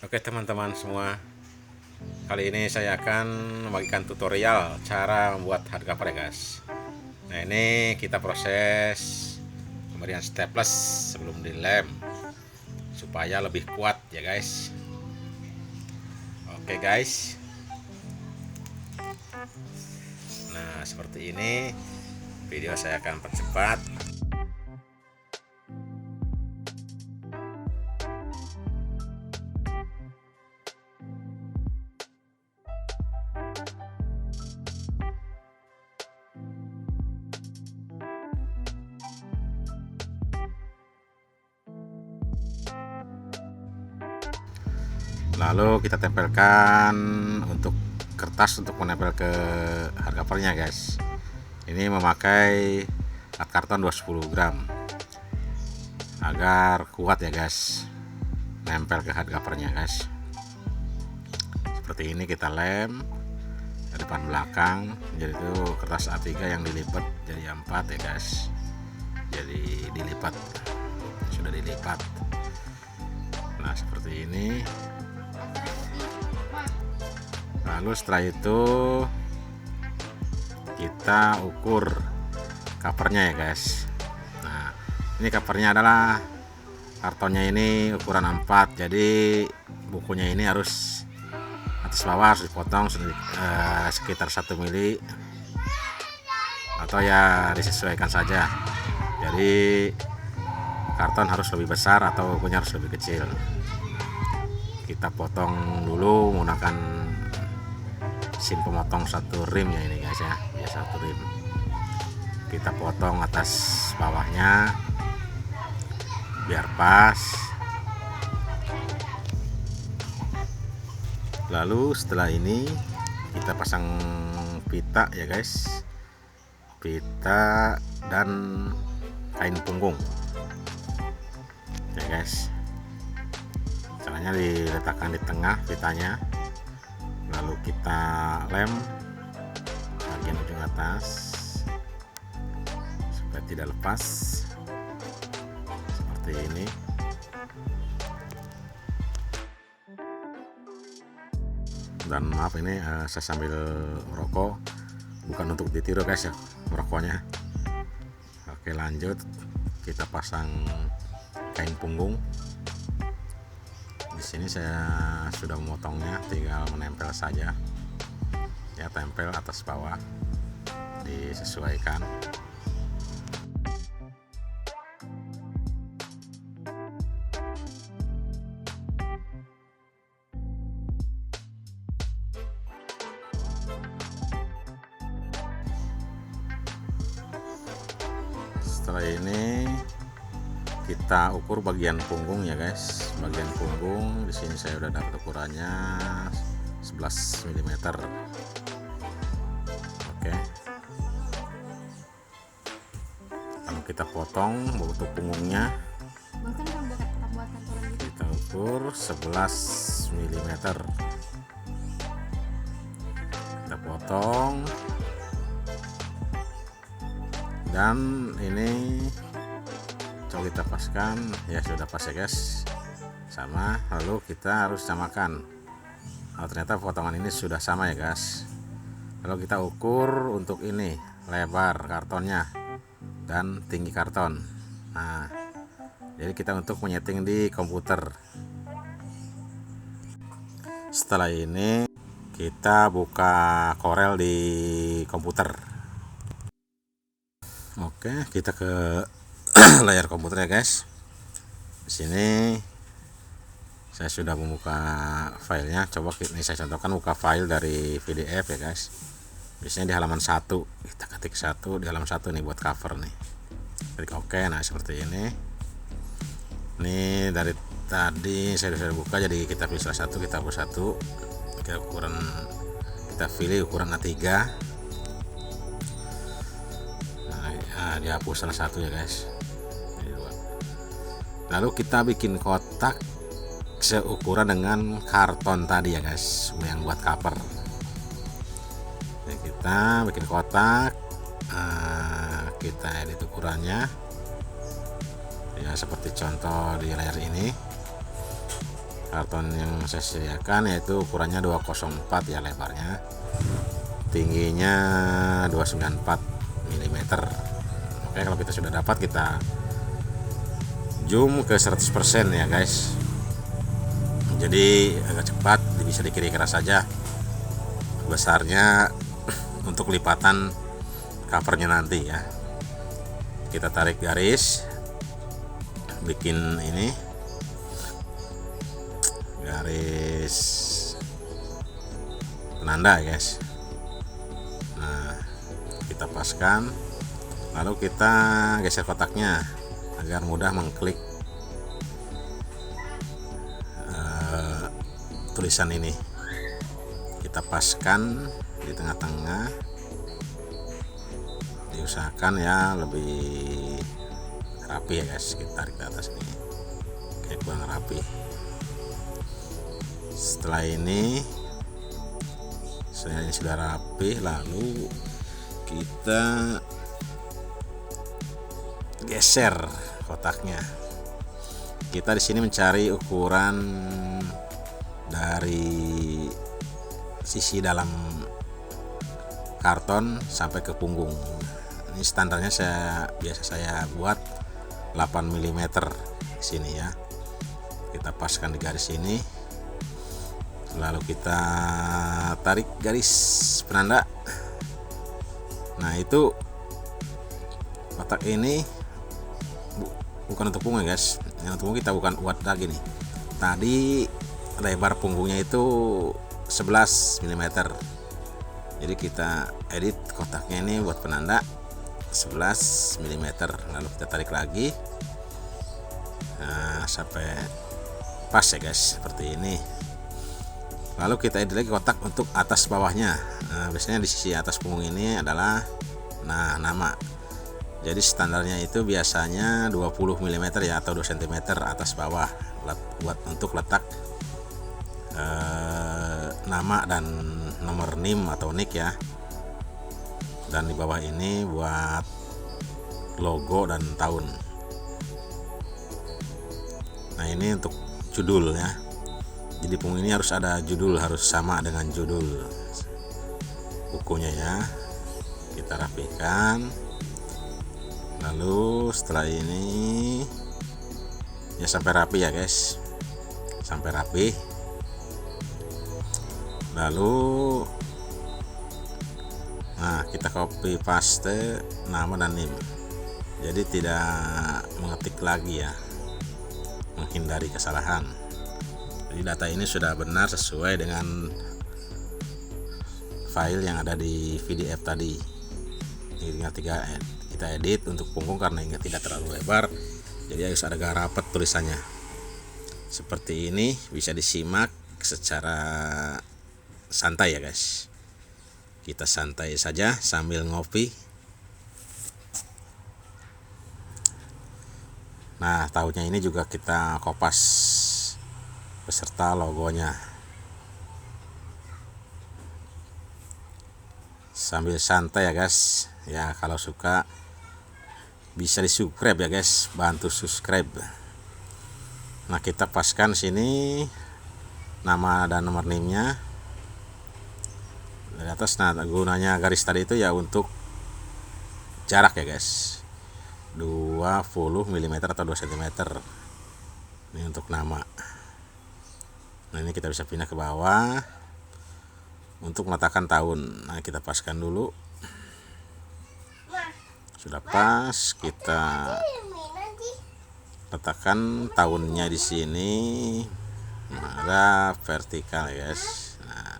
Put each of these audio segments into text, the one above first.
Oke teman-teman semua, kali ini saya akan membagikan tutorial cara membuat hard cover ya guys. Nah ini kita proses pemberian staples sebelum dilem supaya lebih kuat ya guys. Oke guys, nah seperti ini video saya akan percepat. Lalu kita tempelkan untuk kertas untuk menempel ke hard covernya guys. Ini memakai art karton 210 gram agar kuat ya guys, nempel ke hard covernya guys. Seperti ini kita lem dari depan belakang, jadi itu kertas A3 yang dilipat jadi A4 ya guys. Jadi dilipat, sudah dilipat. Nah seperti ini. Lalu setelah itu kita ukur covernya ya guys. Nah ini covernya adalah kartonnya ini ukuran A4, jadi bukunya ini harus atas bawah harus dipotong sekitar 1 mili atau ya disesuaikan saja. Jadi karton harus lebih besar atau bukunya harus lebih kecil. Kita potong dulu menggunakan mesin pemotong satu rim ya ini guys ya, satu rim. Kita potong atas bawahnya biar pas. Lalu setelah ini kita pasang pita ya guys, pita dan kain punggung ya guys. Caranya diletakkan di tengah pitanya, lalu kita lem bagian ujung atas supaya tidak lepas seperti ini. Dan maaf ini saya sambil merokok, bukan untuk ditiru guys ya merokoknya. Oke lanjut, kita pasang kain punggung. Di sini saya sudah memotongnya, tinggal menempel saja ya, tempel atas bawah disesuaikan. Setelah ini kita ukur bagian punggung ya guys. Bagian punggung di sini saya udah dapat ukurannya 11 mm. Oke. Lalu kita potong untuk punggungnya. Kita ukur 11 mm. Kita potong. Dan ini coba kita paskan ya, sudah pas ya guys, sama. Lalu kita harus samakan. Ternyata potongan ini sudah sama ya guys. Lalu kita ukur untuk ini lebar kartonnya dan tinggi karton. Nah jadi kita untuk menyeting di komputer. Setelah ini kita buka Corel di komputer. Oke, kita ke layar komputer ya guys. Di sini saya sudah membuka filenya. Coba ini saya contohkan buka file dari PDF ya guys. Biasanya di halaman 1, kita ketik 1 di halaman 1 nih buat cover nih. Klik OK. Nah seperti ini. Ini dari tadi saya sudah buka, jadi kita pilih salah satu, kita hapus satu. Kita pilih ukuran A3. Nah, dihapus salah satu ya guys. Lalu kita bikin kotak seukuran dengan karton tadi ya guys, yang buat cover. Nah, kita bikin kotak, kita edit ukurannya ya seperti contoh di layar ini. Karton yang saya sediakan yaitu ukurannya 204 ya, lebarnya, tingginya 294 mm. Oke, kalau kita sudah dapat, kita zoom ke 100% ya guys. Jadi agak cepat, bisa dikira-kira saja besarnya untuk lipatan covernya nanti ya. Kita tarik garis, bikin ini garis penanda ya guys. Nah, kita paskan, lalu kita geser kotaknya agar mudah mengklik tulisan ini. Kita paskan di tengah-tengah, diusahakan ya lebih rapi ya guys. Kita tarik ke atas nih, kayak kurang rapi. Setelah ini saya sudah rapi, lalu kita geser kotaknya. Kita di sini mencari ukuran dari sisi dalam karton sampai ke punggung. Ini standarnya biasa saya buat 8 mm di sini ya. Kita paskan di garis ini, lalu kita tarik garis penanda. Nah, itu kotak ini bukan untuk punggung guys. Yang untuk punggung kita bukan buat lagi nih. Tadi lebar punggungnya itu 11 mm. Jadi kita edit kotaknya ini buat penanda 11 mm. Lalu kita tarik lagi, nah, sampai pas ya guys, seperti ini. Lalu kita edit lagi kotak untuk atas bawahnya. Nah, biasanya di sisi atas punggung ini adalah nama. Jadi standarnya itu biasanya 20 mm ya, atau 2 cm atas bawah buat untuk letak nama dan nomor NIM atau NIK ya. Dan di bawah ini buat logo dan tahun. Nah, ini untuk judul ya. Jadi punggung ini harus ada judul, harus sama dengan judul bukunya ya. Kita rapikan. Lalu setelah ini ya sampai rapi ya guys, sampai rapi. Lalu nah, kita copy paste nama dan NIM. Jadi tidak mengetik lagi ya, menghindari kesalahan. Jadi data ini sudah benar sesuai dengan file yang ada di PDF tadi. Ini tinggal kita edit untuk punggung karena ini tidak terlalu lebar, jadi harus agak rapat tulisannya. Seperti ini bisa disimak secara santai ya guys. Kita santai saja sambil ngopi. Nah, tahunnya ini juga kita kopas beserta logonya. Sambil santai ya guys. Ya, kalau suka bisa di subscribe ya guys, bantu subscribe. Nah, kita paskan sini nama dan nomor NIM-nya dari atas. Nah, gunanya garis tadi itu ya untuk jarak ya guys, 20 mm atau 2 cm. Ini untuk nama. Nah, ini kita bisa pindah ke bawah untuk meletakkan tahun. Nah, kita paskan dulu. Sudah pas, kita letakkan tahunnya di sini. Ada vertikal ya guys. Nah,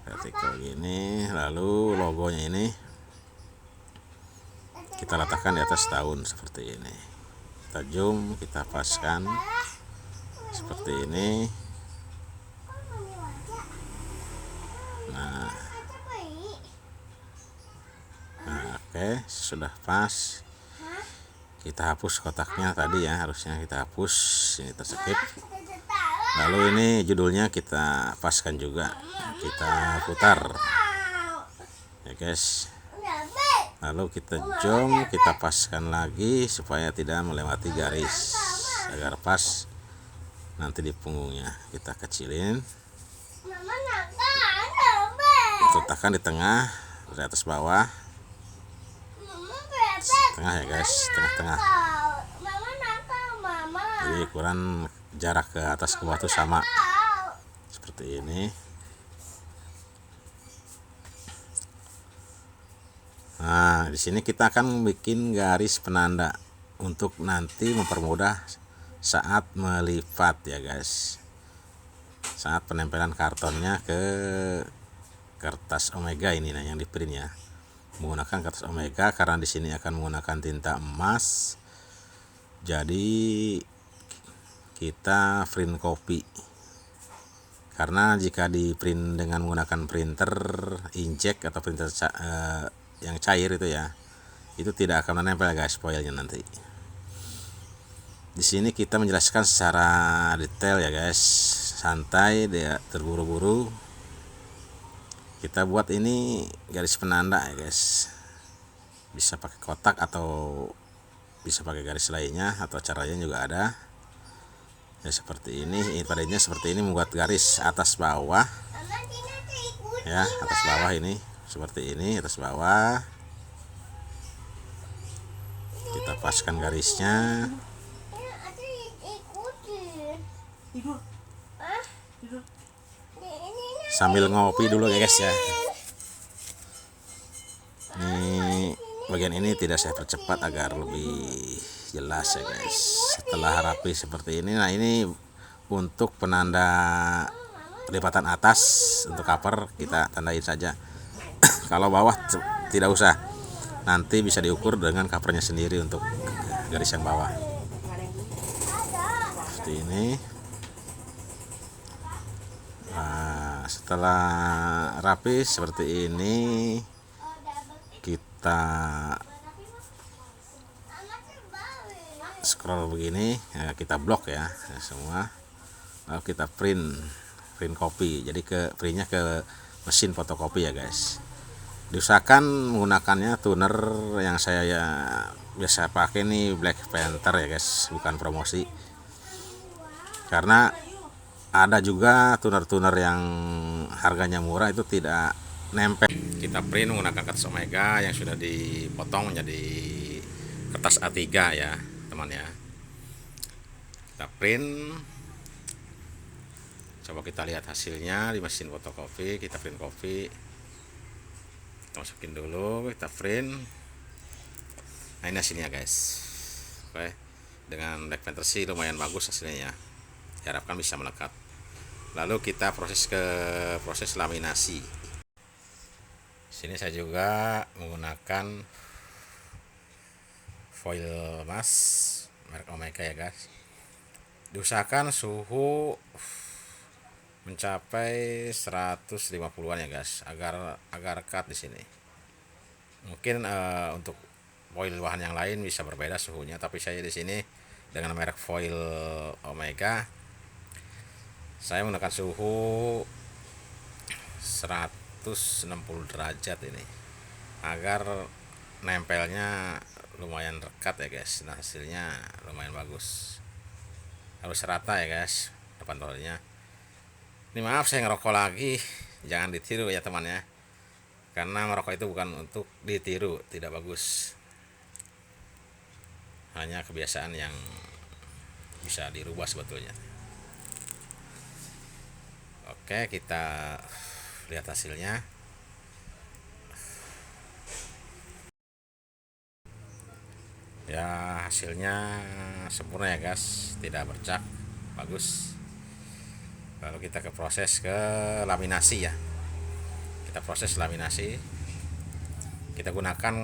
vertikal gini, lalu logonya ini kita letakkan di atas tahun seperti ini. Kita zoom, kita paskan seperti ini. Nah, oke, sudah pas. Kita hapus kotaknya tadi ya, harusnya kita hapus, ini terskip. Lalu ini judulnya kita paskan juga, kita putar ya guys. Lalu kita zoom, kita paskan lagi supaya tidak melewati garis, agar pas. Nanti di punggungnya kita kecilin, Mama nakal. letakkan di tengah, dari atas bawah, Mama bebek. tengah ya guys, tengah-tengah. Mama nakal, Mama. Jadi ukuran jarak ke atas ke bawah itu sama, seperti ini. Nah, di sini kita akan bikin garis penanda untuk nanti mempermudah saat melipat ya guys. Saat penempelan kartonnya ke kertas Omega ini, nah yang di print ya. Menggunakan kertas Omega karena di sini akan menggunakan tinta emas. Jadi kita print copy. Karena jika di print dengan menggunakan printer inkjet atau printer yang cair itu ya, itu tidak akan menempel guys foilnya nanti. Di sini kita menjelaskan secara detail ya guys, santai, tidak terburu-buru. Kita buat ini garis penanda ya guys. Bisa pakai kotak atau bisa pakai garis lainnya, atau caranya juga ada. Ya seperti ini, tadinya seperti ini, membuat garis atas bawah. Mama Tina ikuti. Ya, atas bawah ini seperti ini, atas bawah. Kita paskan garisnya. Ya, ada ikuti. Tidur. Hah? Tidur. Ini Sambil ngopi dulu ya guys ya. Ini bagian ini tidak saya percepat agar lebih jelas ya guys. Setelah rapi seperti ini, nah ini untuk penanda lipatan atas untuk cover kita tandain saja. Kalau bawah tidak usah, nanti bisa diukur dengan covernya sendiri untuk garis yang bawah. Seperti ini. Nah, setelah rapi seperti ini, kita scroll begini ya, kita blok ya semua, lalu kita print copy. Jadi ke printnya ke mesin fotokopi ya guys. Diusahakan menggunakannya toner yang saya ya biasa pakai nih, Black Panther ya guys, bukan promosi. Karena ada juga tuner-tuner yang harganya murah itu tidak nempel. Kita print menggunakan kertas Omega yang sudah dipotong menjadi kertas A3 ya teman ya. Kita print, coba kita lihat hasilnya di mesin fotokopi. Kita print copy, kita masukin dulu, kita print. Nah ini hasilnya guys. Oke, dengan Black Panther sih lumayan bagus hasilnya ya. Diharapkan bisa melekat. Lalu kita proses laminasi. Sini saya juga menggunakan foil emas merek Omega ya guys. Diusahakan suhu mencapai 150-an ya guys, agar rekat di sini. Mungkin untuk foil bahan yang lain bisa berbeda suhunya, tapi saya di sini dengan merek foil Omega saya menggunakan suhu 160 derajat ini agar nempelnya lumayan rekat ya guys. Nah hasilnya lumayan bagus, harus rata ya guys depan tolnya. Ini maaf saya ngerokok lagi, jangan ditiru ya teman ya, karena merokok itu bukan untuk ditiru, tidak bagus, hanya kebiasaan yang bisa dirubah sebetulnya. Oke, kita lihat hasilnya. Ya hasilnya sempurna ya guys, tidak bercak, bagus. Lalu kita proses ke laminasi ya. Kita proses laminasi. Kita gunakan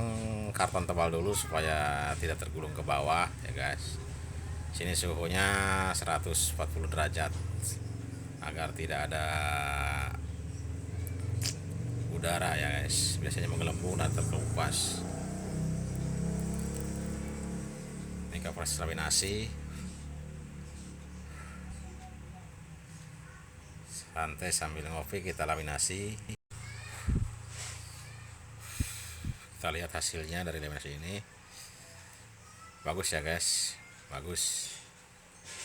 karton tebal dulu supaya tidak tergulung ke bawah ya guys. Sini suhunya 140 derajat agar tidak ada udara ya guys, biasanya menggelembung dan terkelupas. Ini ke proses laminasi. Santai sambil ngopi kita laminasi. Kita lihat hasilnya dari laminasi ini. Bagus ya guys, bagus,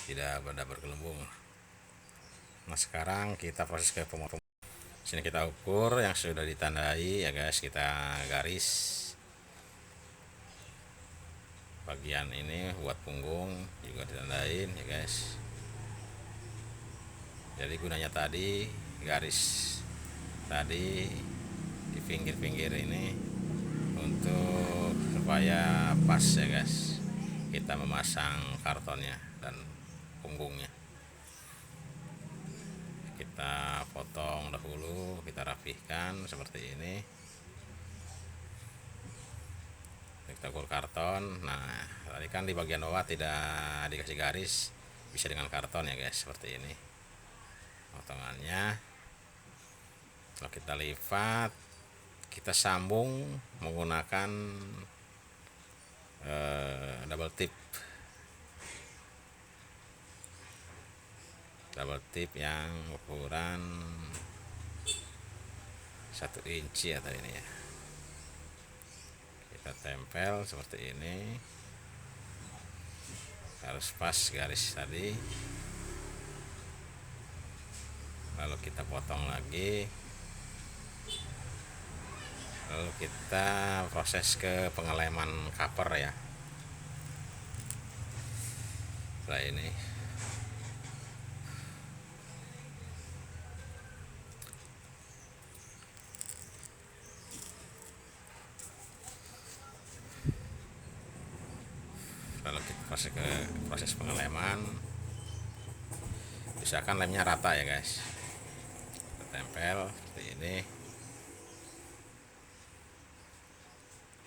tidak bergelembung. Nah sekarang kita proses ke pemotongan. Sini kita ukur yang sudah ditandai ya guys, kita garis bagian ini buat punggung juga ditandain ya guys. Jadi gunanya tadi garis tadi di pinggir-pinggir ini untuk supaya pas ya guys kita memasang kartonnya dan punggungnya. Kita potong dahulu, kita rapihkan seperti ini. Kita ukur karton. Nah tadi kan di bagian bawah tidak dikasih garis, bisa dengan karton ya guys, seperti ini potongannya. Kalau kita lipat, kita sambung menggunakan double tip yang ukuran 1 inci atau ini ya. Kita tempel seperti ini, harus pas garis tadi. Lalu kita potong lagi, lalu kita proses ke pengeleman cover ya. Setelah ini lalu kita proses pengeleman. Usahakan lemnya rata ya guys. Kita tempel seperti ini.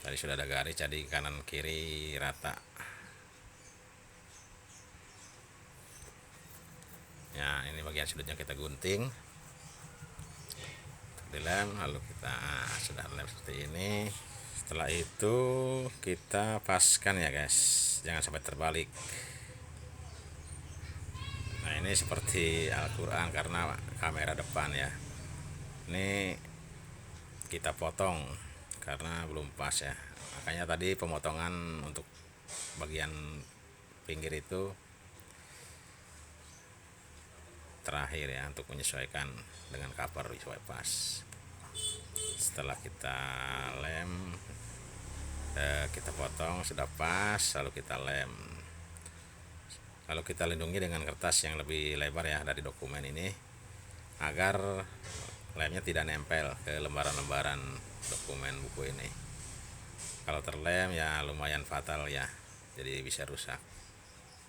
Tadi sudah ada garis, jadi kanan kiri rata. Ya ini bagian sudutnya kita gunting, dilem, lalu kita sudah lem seperti ini. Setelah itu kita paskan ya guys, jangan sampai terbalik. Nah ini seperti Al-Quran karena kamera depan ya. Ini kita potong karena belum pas ya, makanya tadi pemotongan untuk bagian pinggir itu terakhir ya, untuk menyesuaikan dengan cover supaya pas. Setelah kita lem, kita potong sudah pas, lalu kita lem, lalu kita lindungi dengan kertas yang lebih lebar ya dari dokumen ini, agar lemnya tidak nempel ke lembaran-lembaran dokumen buku ini. Kalau terlem ya lumayan fatal ya, jadi bisa rusak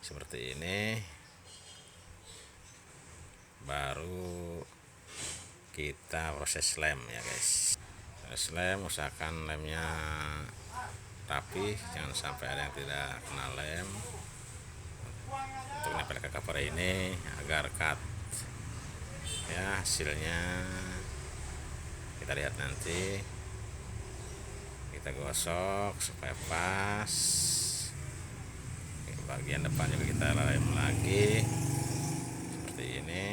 seperti ini. Baru kita proses lem ya guys. Proses lem, usahakan lemnya rapi, jangan sampai ada yang tidak kena lem untuk nempel ke cover ini agar cut ya. Hasilnya kita lihat nanti, kita gosok supaya pas. Bagian depan juga kita lem lagi seperti ini,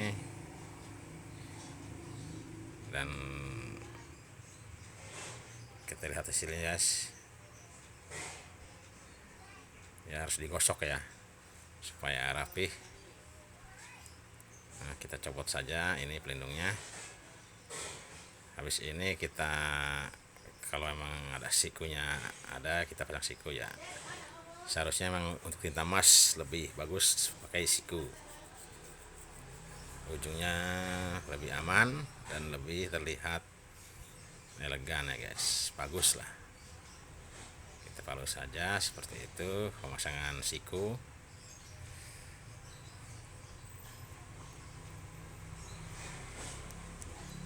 dan kita lihat hasilnya guys. Ya harus digosok ya supaya rapih. Nah kita copot saja ini pelindungnya. Habis ini kita, kalau emang ada sikunya, kita pasang siku ya. Seharusnya memang untuk tinta emas lebih bagus pakai siku, ujungnya lebih aman dan lebih terlihat elegan ya guys, bagus lah. Kita palu saja seperti itu pemasangan siku.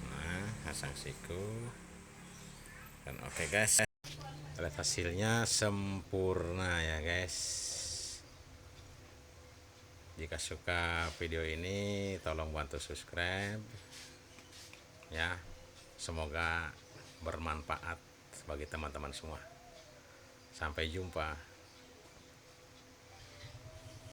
Nah pasang siku dan oke guys, lihat hasilnya sempurna ya guys. Jika suka video ini tolong bantu subscribe ya, semoga bermanfaat bagi teman-teman semua. Sampai jumpa.